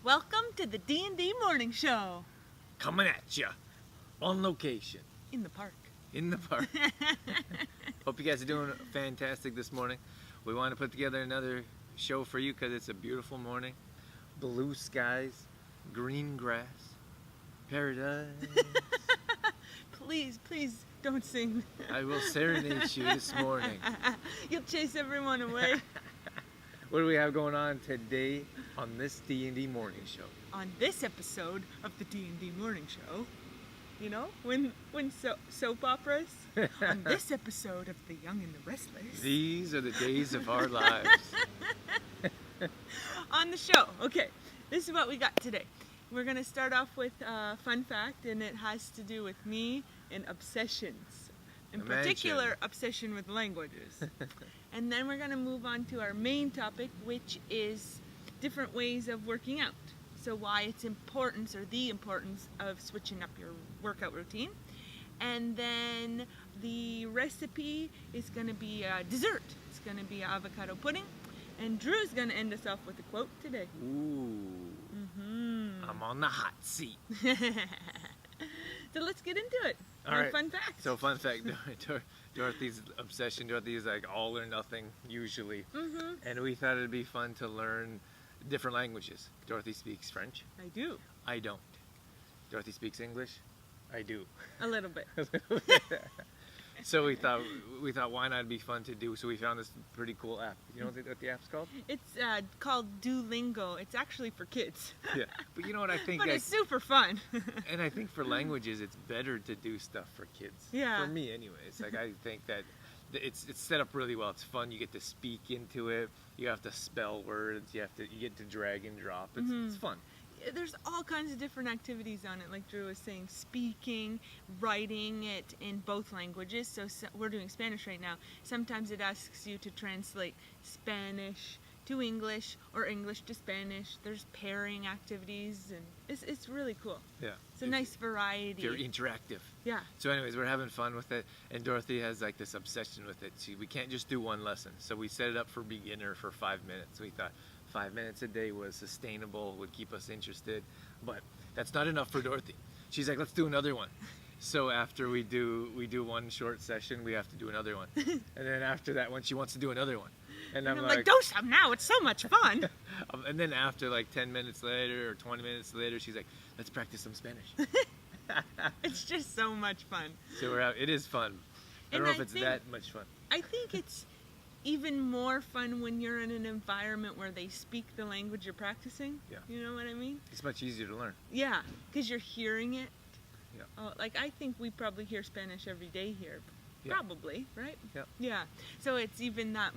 Welcome to the D&D Morning Show. Coming at ya, on location, In the park. in the park. Hope you guys are doing fantastic this morning. We want to put together another show for you because it's a beautiful morning. Blue skies, green grass, paradise. Please don't sing. I will serenade you this morning. You'll chase everyone away. What do we have going on today on this D&D Morning Show? On this episode of the D&D Morning Show, you know, when soap operas, on this episode of The Young and the Restless. These are the days of our lives. On the show, okay, this is what we got today. We're going to start off with a fun fact, and it has to do with me and obsessions. In particular, obsession with languages. And then we're going to move on to our main topic, which is different ways of working out. So why it's importance, or the importance of switching up your workout routine. And then the recipe is going to be a dessert. It's going to be avocado pudding. And Drew's going to end us off with a quote today. Ooh. I'm on the hot seat. So let's get into it. All right. Fun fact. So fun fact, Dorothy's obsession, Dorothy is like all or nothing usually. And we thought it'd be fun to learn different languages. Dorothy speaks French. I do. I don't. Dorothy speaks English. I do. A little bit. So we thought why not be fun to do? So we found this pretty cool app. You know what the app's called? It's called Duolingo. It's actually for kids. Yeah. But you know what I think? But it's super fun. And I think for languages, it's better to do stuff for kids. Yeah. For me, anyways. Like I think that it's set up really well. It's fun. You get to speak into it. You have to spell words. You get to drag and drop. It's fun. There's all kinds of different activities on it, like Drew was saying, speaking, writing it in both languages. So we're doing Spanish right now. Sometimes it asks you to translate Spanish to English or English to Spanish. There's pairing activities, and it's really cool. Yeah. It's a nice variety. Very interactive. Yeah. So anyways, we're having fun with it, and Dorothy has like this obsession with it. We can't just do one lesson. So we set it up for beginner for 5 minutes. We thought 5 minutes a day was sustainable, would keep us interested, but that's not enough for Dorothy. She's like, let's do another one. So after we do one short session, we have to do another one. And then after that one, she wants to do another one. And I'm like, don't stop now, it's so much fun. And then after like 10 minutes later or 20 minutes later, she's like, let's practice some Spanish. It's just so much fun. So it is fun. I don't know if it's that much fun. I think it's even more fun when you're in an environment where they speak the language you're practicing. Yeah. You know what I mean? It's much easier to learn. Yeah, because you're hearing it. Yeah. Like I think we probably hear Spanish every day here. Yeah. Probably, right? Yeah. Yeah. So it's even that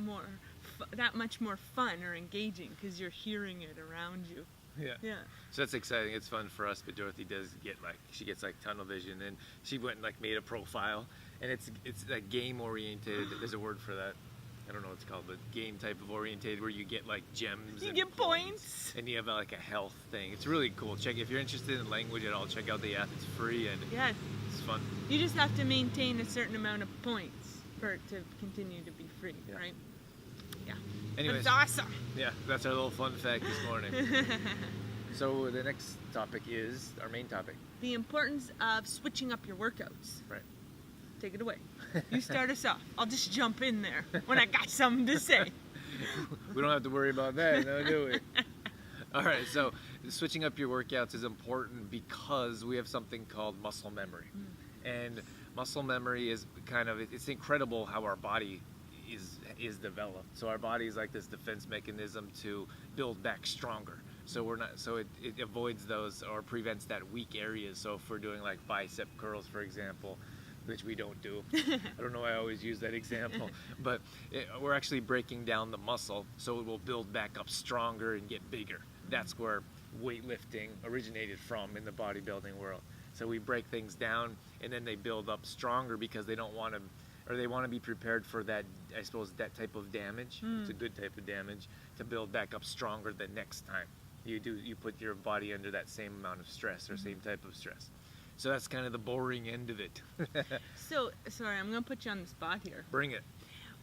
much more fun or engaging because you're hearing it around you. Yeah. Yeah. So that's exciting. It's fun for us, but Dorothy does get she gets tunnel vision, and she went and made a profile, and it's like game oriented. There's a word for that. I don't know what it's called, but game type of oriented where you get gems. You get points. And you have a health thing. It's really cool. If you're interested in language at all, check out the app. It's free and it's fun. You just have to maintain a certain amount of points for it to continue to be free, right? Yeah. Anyways, it's awesome. Yeah, that's our little fun fact this morning. So the next topic is our main topic. The importance of switching up your workouts. Right. Take it away. You start us off. I'll just jump in there when I got something to say. We don't have to worry about that, no, do we? All right, so switching up your workouts is important because we have something called muscle memory. And muscle memory is it's incredible how our body is developed. So our body is like this defense mechanism to build back stronger. So it avoids those or prevents that weak areas. So if we're doing bicep curls, for example, which we don't do. I don't know why I always use that example. But we're actually breaking down the muscle so it will build back up stronger and get bigger. That's where weightlifting originated from in the bodybuilding world. So we break things down and then they build up stronger because they don't want to, or they want to be prepared for that, I suppose, that type of damage. It's a good type of damage to build back up stronger the next time. You put your body under that same amount of stress or same type of stress. So that's kind of the boring end of it. So, sorry, I'm going to put you on the spot here. Bring it.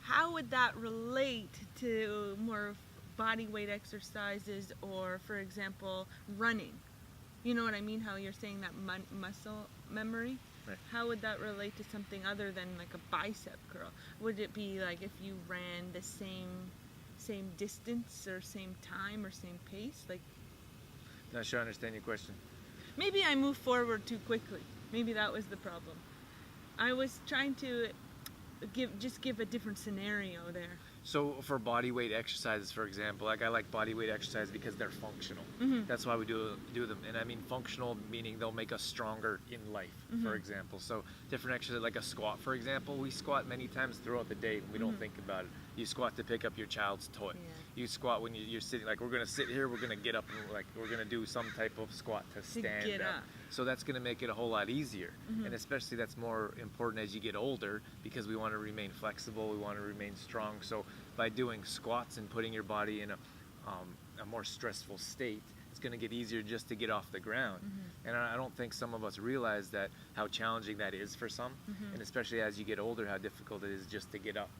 How would that relate to more body weight exercises, or for example, running. You know what I mean? How you're saying that muscle memory? Right. How would that relate to something other than like a bicep curl? Would it be like if you ran the same distance or same time or same pace? Like, Not sure I understand your question. maybe I moved forward too quickly. Maybe that was the problem. I was trying to give a different scenario there. So for body weight exercises, for example, like I like body weight exercises because they're functional. Mm-hmm. That's why we do them. And I mean functional meaning they'll make us stronger in life, for example. So different exercises like a squat, for example. We squat many times throughout the day and we don't think about it. You squat to pick up your child's toy. Yeah. You squat when you're sitting, like we're going to sit here, we're going to get up and like we're going to do some type of squat to stand get up. up. So that's going to make it a whole lot easier. And especially that's more important as you get older because we want to remain flexible, we want to remain strong. So by doing squats and putting your body in a more stressful state, it's going to get easier just to get off the ground. And I don't think some of us realize that how challenging that is for some, and especially as you get older, how difficult it is just to get up.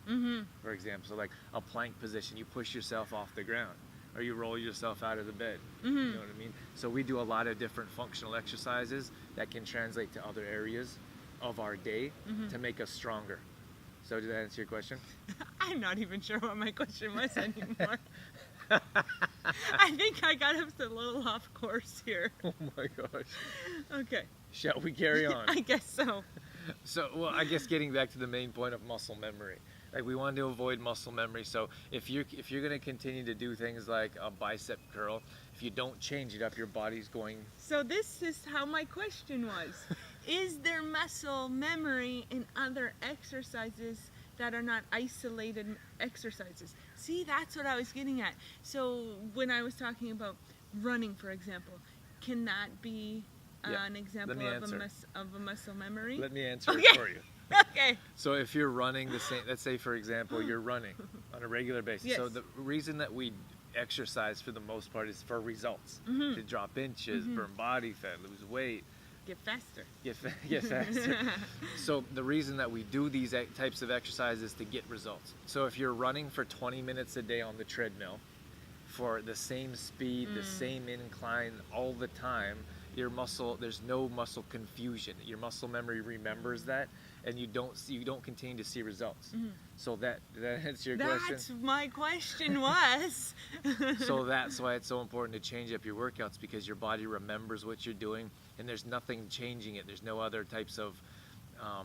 For example, so like a plank position, you push yourself off the ground or you roll yourself out of the bed. You know what I mean? So we do a lot of different functional exercises that can translate to other areas of our day to make us stronger. So did that answer your question? I'm not even sure what my question was anymore. I think I got us a little off course here. Oh my gosh. Okay. Shall we carry on? I guess so. So, well, I guess getting back to the main point of muscle memory. Like we want to avoid muscle memory. So if you're going to continue to do things like a bicep curl, if you don't change it up, your body's going. So this is how my question was. Is there muscle memory in other exercises that are not isolated exercises? See, that's what I was getting at. So when I was talking about running, for example, can that be an example of a muscle memory? Let me answer it for you. Okay. So if you're running the same, let's say for example, you're running on a regular basis. Yes. So the reason that we exercise for the most part is for results, to drop inches, burn body fat, lose weight. Get faster. Get faster. So the reason that we do these types of exercises is to get results. So if you're running for 20 minutes a day on the treadmill for the same speed, the same incline all the time, there's no muscle confusion. Your muscle memory remembers that, and you don't continue to see results. So that answers your question. That's my question was. So that's why it's so important to change up your workouts, because your body remembers what you're doing, and there's nothing changing it. There's no other types of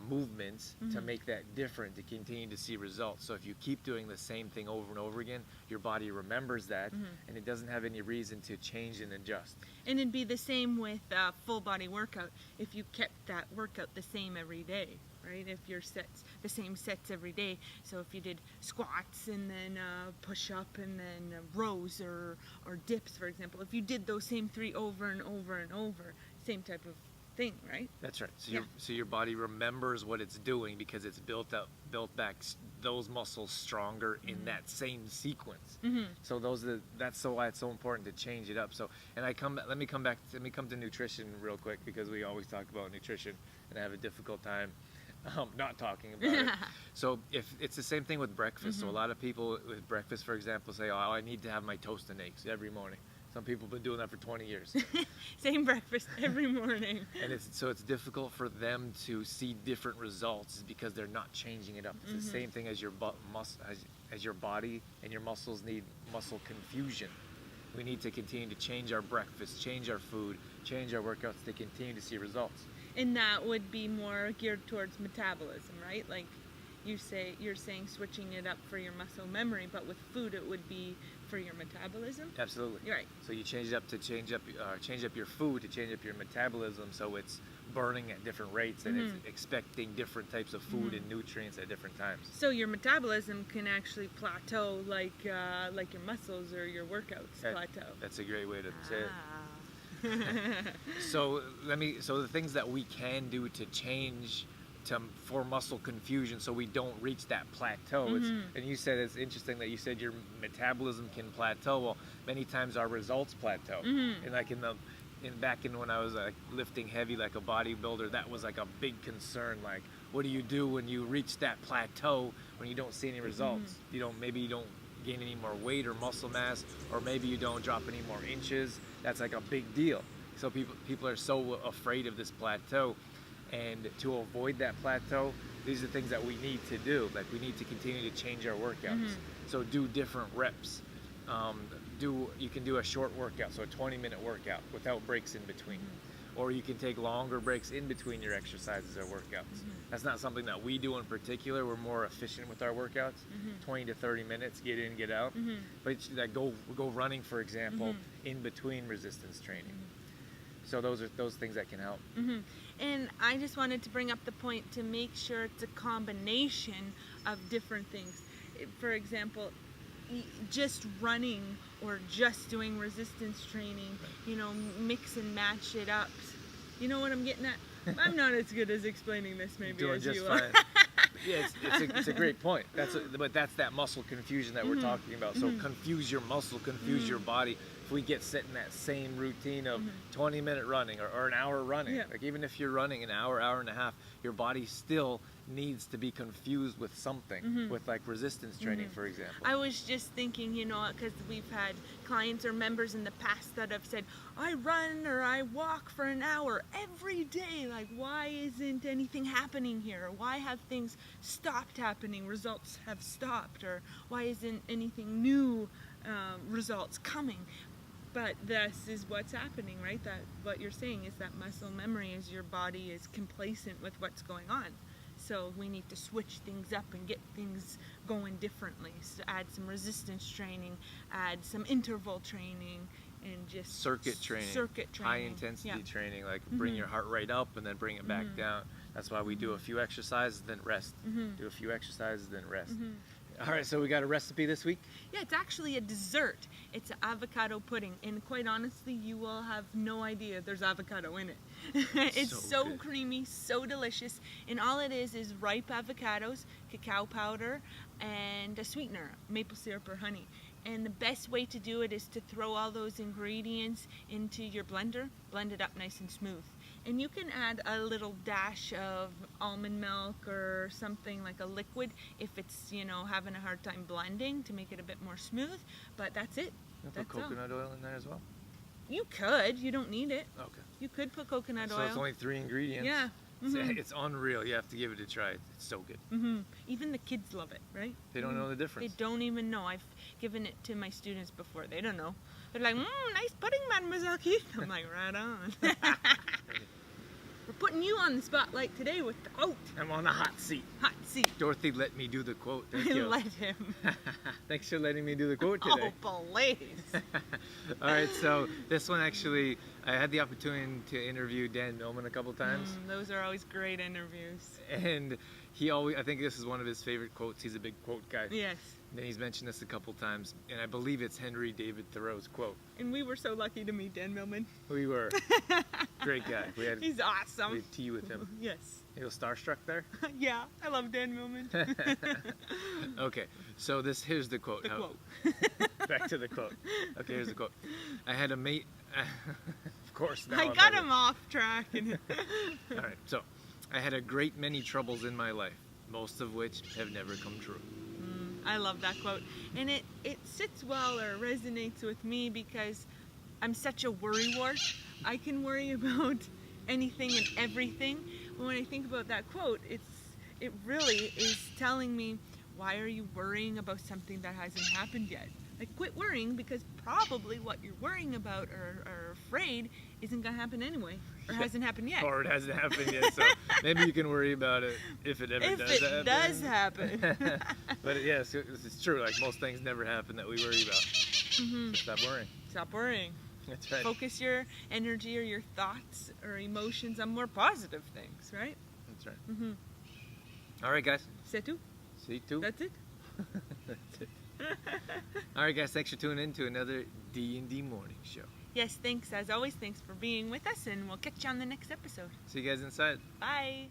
movements to make that different, to continue to see results. So if you keep doing the same thing over and over again, your body remembers that, and it doesn't have any reason to change and adjust. And it'd be the same with a full body workout if you kept that workout the same every day, right? If your the same sets every day. So if you did squats and then push up and then rows or dips, for example, if you did those same 3 over and over and over, same type of thing, right? That's right. So your body remembers what it's doing because it's built back those muscles stronger in that same sequence. So that's why it's so important to change it up. So let me come to nutrition real quick, because we always talk about nutrition and I have a difficult time not talking about it. So if it's the same thing with breakfast. So a lot of people with breakfast, for example, say, "Oh, I need to have my toast and eggs every morning." Some people have been doing that for 20 years. Same breakfast every morning. And it's difficult for them to see different results because they're not changing it up. It's the same thing as your as your body and your muscles need muscle confusion. We need to continue to change our breakfast, change our food, change our workouts to continue to see results. And that would be more geared towards metabolism, right? Like you're saying switching it up for your muscle memory, but with food it would be for your metabolism? Absolutely. You're right. So you change up your food to change up your metabolism, so it's burning at different rates and it's expecting different types of food and nutrients at different times. So your metabolism can actually plateau like your muscles or your workouts plateau. That's a great way to say it. So the things that we can do to change for muscle confusion so we don't reach that plateau. And you said it's interesting that you said your metabolism can plateau. Well, many times our results plateau. And like back in when I was like lifting heavy like a bodybuilder, that was like a big concern. Like, what do you do when you reach that plateau when you don't see any results? You don't gain any more weight or muscle mass, or maybe you don't drop any more inches. That's like a big deal. So people are so afraid of this plateau, and to avoid that plateau, these are things that we need to do. Like, we need to continue to change our workouts. So do different reps. You can do a short workout, so a 20-minute workout without breaks in between. Or you can take longer breaks in between your exercises or workouts. That's not something that we do in particular. We're more efficient with our workouts, 20 to 30 minutes, get in, get out. But that go running, for example, in between resistance training. So those are those things that can help. And I just wanted to bring up the point to make sure it's a combination of different things. For example, just running or just doing resistance training, you know, mix and match it up. You know what I'm getting at? I'm not as good as explaining this maybe as you are. Yeah, it's a great point. But that's that muscle confusion that we're talking about. So confuse your muscle, confuse your body. If we get set in that same routine of 20-minute running or an hour running, like even if you're running an hour, hour and a half, your body still needs to be confused with something, with like resistance training, for example. I was just thinking, you know, because we've had clients or members in the past that have said, I run or I walk for an hour every day. Like, why isn't anything happening here? Why have things stopped happening? Results have stopped. Or why isn't anything new results coming? But this is what's happening, right? That what you're saying is that muscle memory is your body is complacent with what's going on. So we need to switch things up and get things going differently. So add some resistance training, add some interval training, and just circuit training. High intensity training, like bring your heart rate up and then bring it back down. That's why we do a few exercises, then rest. Do a few exercises, then rest. All right, so we got a recipe this week? Yeah, it's actually a dessert. It's an avocado pudding, and quite honestly, you will have no idea there's avocado in it. It's so creamy, so delicious, and all it is ripe avocados, cacao powder, and a sweetener, maple syrup or honey. And the best way to do it is to throw all those ingredients into your blender, blend it up nice and smooth. And you can add a little dash of almond milk or something like a liquid if it's, you know, having a hard time blending to make it a bit more smooth. But that's it. Put coconut oil in there as well? You could. You don't need it. Okay. You could put coconut oil. So it's only 3 ingredients. Yeah. It's unreal. You have to give it a try. It's so good. Even the kids love it, right? They don't know the difference. They don't even know. I've given it to my students before. They don't know. They're like, nice pudding, Mademoiselle Keith. I'm like, right on. We're putting you on the spotlight today with the quote. I'm on the hot seat. Hot seat. Dorothy let me do the quote. Thank you. Let him. Thanks for letting me do the quote today. Oh, please. All right, so this one actually, I had the opportunity to interview Dan Millman a couple times. Those are always great interviews. And he always, I think this is one of his favorite quotes. He's a big quote guy. Yes. And he's mentioned this a couple times, and I believe it's Henry David Thoreau's quote. And we were so lucky to meet Dan Millman. We were. Great guy. He's awesome. We had tea with him. Yes. You was starstruck there? Yeah, I love Dan Millman. Okay, so here's the quote. The quote. Back to the quote. Okay, here's the quote. I had a mate. Of course. Now I got him off track. All right, so I had a great many troubles in my life, most of which have never come true. I love that quote. And it sits well or resonates with me because I'm such a worrywart. I can worry about anything and everything. But when I think about that quote, it really is telling me, why are you worrying about something that hasn't happened yet? Like, quit worrying, because probably what you're worrying about or afraid isn't going to happen anyway, or hasn't happened yet. Or it hasn't happened yet, so maybe you can worry about it if it ever does happen. But yes, it's true. Like, most things never happen that we worry about. So stop worrying. Stop worrying. That's right. Focus your energy or your thoughts or emotions on more positive things, right? That's right. All right, guys. C'est tout. C'est tout. That's it. That's it. All right, guys. Thanks for tuning in to another D&D Morning Show. Yes, thanks. As always, thanks for being with us, and we'll catch you on the next episode. See you guys inside. Bye.